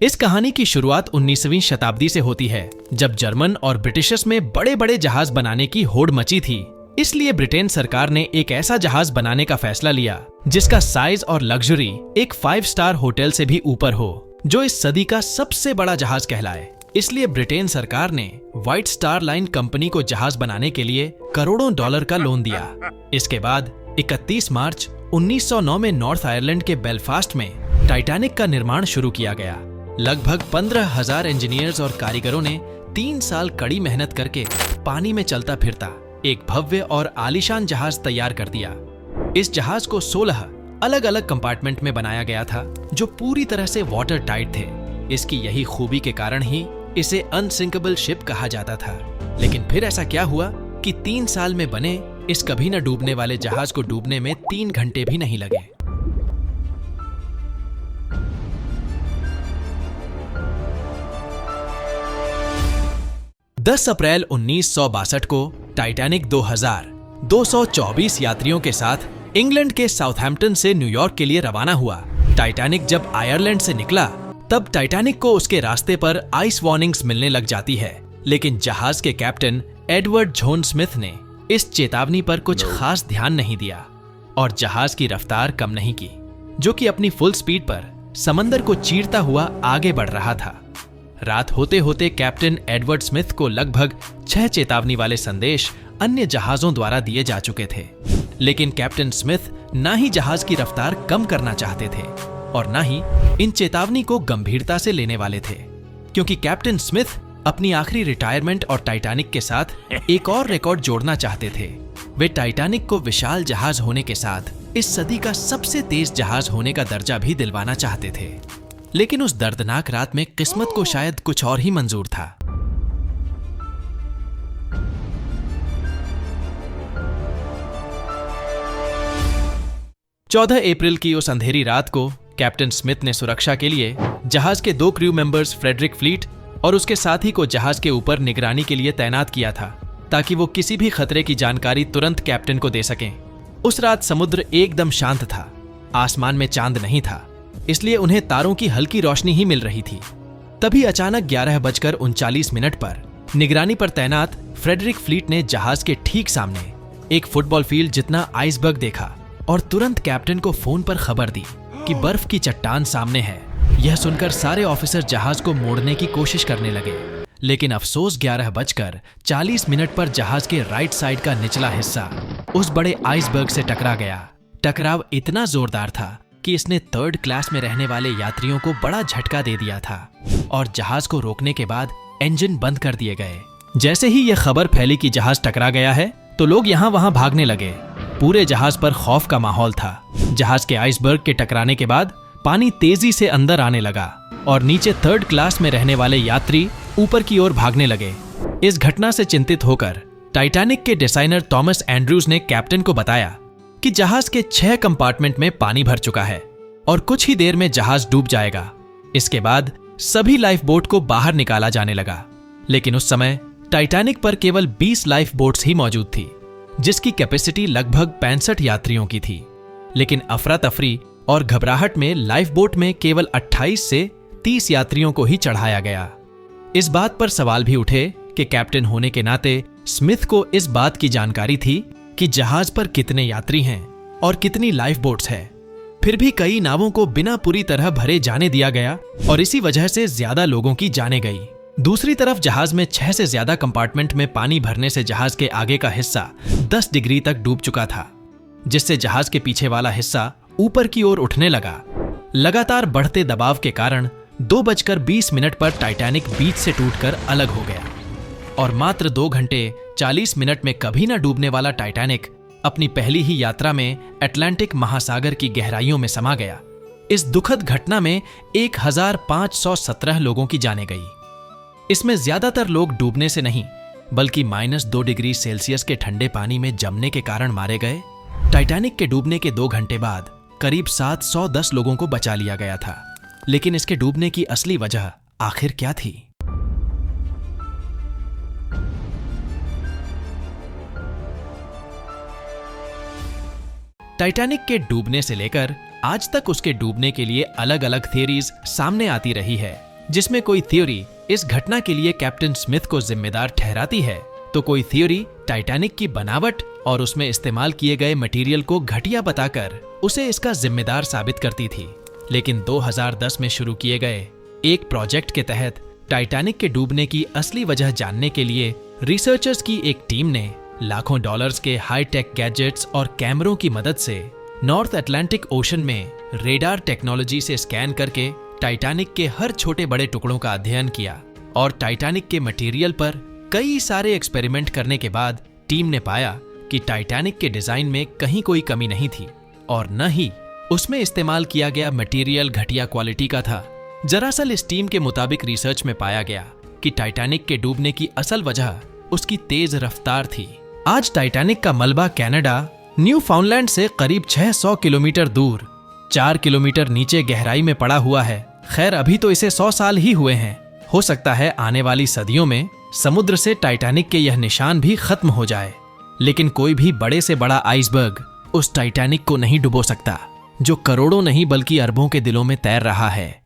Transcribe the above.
इस कहानी की शुरुआत 19वीं शताब्दी से होती है, जब जर्मन और ब्रिटिशर्स में बड़े बड़े जहाज बनाने की होड़ मची थी। इसलिए ब्रिटेन सरकार ने एक ऐसा जहाज बनाने का फैसला लिया जिसका साइज और लग्जरी एक 5 स्टार होटल से भी ऊपर हो, जो इस सदी का सबसे बड़ा जहाज कहलाए। इसलिए ब्रिटेन सरकार ने व्हाइट स्टार लाइन कंपनी को जहाज बनाने के लिए करोड़ों डॉलर का लोन दिया। इसके बाद 31 मार्च 1909 में नॉर्थ आयरलैंड के बेलफास्ट में टाइटैनिक का निर्माण शुरू किया गया। लगभग 15,000 इंजीनियर्स और कारीगरों ने 3 साल कड़ी मेहनत करके पानी में चलता फिरता एक भव्य और आलीशान जहाज तैयार कर दिया। इस जहाज को 16 अलग अलग कंपार्टमेंट में बनाया गया था, जो पूरी तरह से वाटर टाइट थे। इसकी यही खूबी के कारण ही इसे अनसिंकेबल शिप कहा जाता था। लेकिन फिर ऐसा क्या हुआ कि 3 साल में बने इस कभी न डूबने वाले जहाज को डूबने में 3 घंटे भी नहीं लगे। अप्रैल 1962 को टाइटैनिक 2,224 यात्रियों के साथ इंग्लैंड के साउथहैम्पटन से न्यूयॉर्क के लिए रवाना हुआ। टाइटैनिक जब आयरलैंड से निकला, तब टाइटैनिक को उसके रास्ते पर आइस वार्निंग्स मिलने लग जाती है। लेकिन जहाज के कैप्टन एडवर्ड जोन स्मिथ ने इस चेतावनी पर कुछ खास ध्यान नहीं दिया और जहाज की रफ्तार कम नहीं की, जो कि अपनी फुल स्पीड पर समंदर को चीरता हुआ आगे बढ़ रहा था। रात होते होते कैप्टन एडवर्ड स्मिथ को लगभग 6 चेतावनी वाले संदेश अन्य जहाजों द्वारा दिए जा चुके थे। लेकिन कैप्टन स्मिथ ना ही जहाज की रफ्तार कम करना चाहते थे और ना ही इन चेतावनी को गंभीरता से लेने वाले थे, क्योंकि कैप्टन स्मिथ अपनी आखिरी रिटायरमेंट और टाइटैनिक के साथ एक और रिकॉर्ड जोड़ना चाहते थे। वे टाइटैनिक को विशाल जहाज होने के साथ इस सदी का सबसे तेज जहाज होने का दर्जा भी दिलवाना चाहते थे। लेकिन उस दर्दनाक रात में किस्मत को शायद कुछ और ही मंजूर था। अप्रैल की उस अंधेरी रात को कैप्टन स्मिथ ने सुरक्षा के लिए जहाज के 2 क्रू मेंबर्स फ्रेडरिक फ्लीट और उसके साथी को जहाज के ऊपर निगरानी के लिए तैनात किया था, ताकि वो किसी भी खतरे की जानकारी तुरंत कैप्टन को दे सकें। उस रात समुद्र एकदम शांत था, आसमान में चांद नहीं था, इसलिए उन्हें तारों की हल्की रोशनी ही मिल रही थी। तभी अचानक 11:39 पर निगरानी पर तैनात फ्रेडरिक फ्लीट ने जहाज के ठीक सामने एक फुटबॉल फील्ड जितना आइसबर्ग देखा और तुरंत कैप्टन को फोन पर खबर दी कि बर्फ की चट्टान सामने है। यह सुनकर सारे ऑफिसर जहाज को मोड़ने की कोशिश करने लगे, लेकिन अफसोस 11:40 पर जहाज के राइट साइड का निचला हिस्सा उस बड़े आइसबर्ग से टकरा गया। टकराव इतना जोरदार था कि इसने 3rd क्लास में रहने वाले यात्रियों को बड़ा झटका दे दिया था और जहाज को रोकने के बाद इंजन बंद कर दिए गए। जैसे ही यह खबर फैली कि जहाज टकरा गया है, तो लोग यहाँ वहां भागने लगे। पूरे जहाज पर खौफ का माहौल था। जहाज के आइसबर्ग के टकराने के बाद पानी तेजी से अंदर आने लगा और नीचे 3rd क्लास में रहने वाले यात्री ऊपर की ओर भागने लगे। इस घटना से चिंतित होकर टाइटैनिक के डिजाइनर थॉमस एंड्रूज ने कैप्टन को बताया कि जहाज के 6 कंपार्टमेंट में पानी भर चुका है और कुछ ही देर में जहाज डूब जाएगा। इसके बाद सभी लाइफ बोट को बाहर निकाला जाने लगा। लेकिन उस समय टाइटैनिक पर केवल 20 लाइफ बोट्स ही मौजूद थी, जिसकी कैपेसिटी लगभग 65 यात्रियों की थी। लेकिन अफरा तफरी और घबराहट में लाइफ बोट में केवल 28 से 30 यात्रियों को ही चढ़ाया गया। इस बात पर सवाल भी उठे कि कैप्टन होने के नाते स्मिथ को इस बात की जानकारी थी कि जहाज पर कितने यात्री हैं और कितनी लाइफ बोट्स हैं। फिर भी कई नावों को बिना पूरी तरह भरे जाने दिया गया और इसी वजह से ज्यादा लोगों की जानें गई। दूसरी तरफ जहाज में 6 से ज्यादा कंपार्टमेंट में पानी भरने से जहाज के आगे का हिस्सा 10 डिग्री तक डूब चुका था, जिससे जहाज के पीछे वाला हिस्सा ऊपर की ओर उठने लगा। लगातार बढ़ते दबाव के कारण 2:20 पर टाइटैनिक बीच से टूटकर अलग हो गया और मात्र 2 घंटे 40 मिनट में कभी न डूबने वाला टाइटैनिक अपनी पहली ही यात्रा में अटलांटिक महासागर की गहराइयों में समा गया। इस दुखद घटना में 1517 लोगों की जानें गई। इसमें ज्यादातर लोग डूबने से नहीं, बल्कि -2 डिग्री सेल्सियस के ठंडे पानी में जमने के कारण मारे गए। टाइटैनिक के डूबने के 2 घंटे बाद करीब 710 लोगों को बचा लिया गया था। लेकिन इसके डूबने की असली वजह आखिर क्या थी? टाइटैनिक के डूबने से लेकर आज तक उसके डूबने के लिए अलग अलग थियरीज सामने आती रही है। जिसमें कोई थ्योरी इस घटना के लिए कैप्टन स्मिथ को जिम्मेदार ठहराती है, तो कोई थ्योरी टाइटैनिक की बनावट और उसमें इस्तेमाल किए गए मटेरियल को घटिया बताकर उसे इसका जिम्मेदार साबित करती थी। लेकिन 2010 में शुरू किए गए एक प्रोजेक्ट के तहत टाइटैनिक के डूबने की असली वजह जानने के लिए रिसर्चर्स की एक टीम ने लाखों डॉलर्स के हाईटेक गैजेट्स और कैमरों की मदद से नॉर्थ अटलांटिक ओशन में रेडार टेक्नोलॉजी से स्कैन करके टाइटैनिक के हर छोटे बड़े टुकड़ों का अध्ययन किया और टाइटैनिक के मटेरियल पर कई सारे एक्सपेरिमेंट करने के बाद टीम ने पाया कि टाइटैनिक के डिजाइन में कहीं कोई कमी नहीं थी और न ही उसमें इस्तेमाल किया गया मटेरियल घटिया क्वालिटी का था। दरअसल इस टीम के मुताबिक रिसर्च में पाया गया कि टाइटैनिक के डूबने की असल वजह उसकी तेज रफ्तार थी। आज टाइटैनिक का मलबा कनाडा न्यू फाउंडलैंड से करीब 600 किलोमीटर दूर 4 किलोमीटर नीचे गहराई में पड़ा हुआ है। खैर अभी तो इसे 100 साल ही हुए हैं, हो सकता है आने वाली सदियों में समुद्र से टाइटैनिक के यह निशान भी खत्म हो जाए, लेकिन कोई भी बड़े से बड़ा आइसबर्ग उस टाइटैनिक को नहीं डुबो सकता जो करोड़ों नहीं बल्कि अरबों के दिलों में तैर रहा है।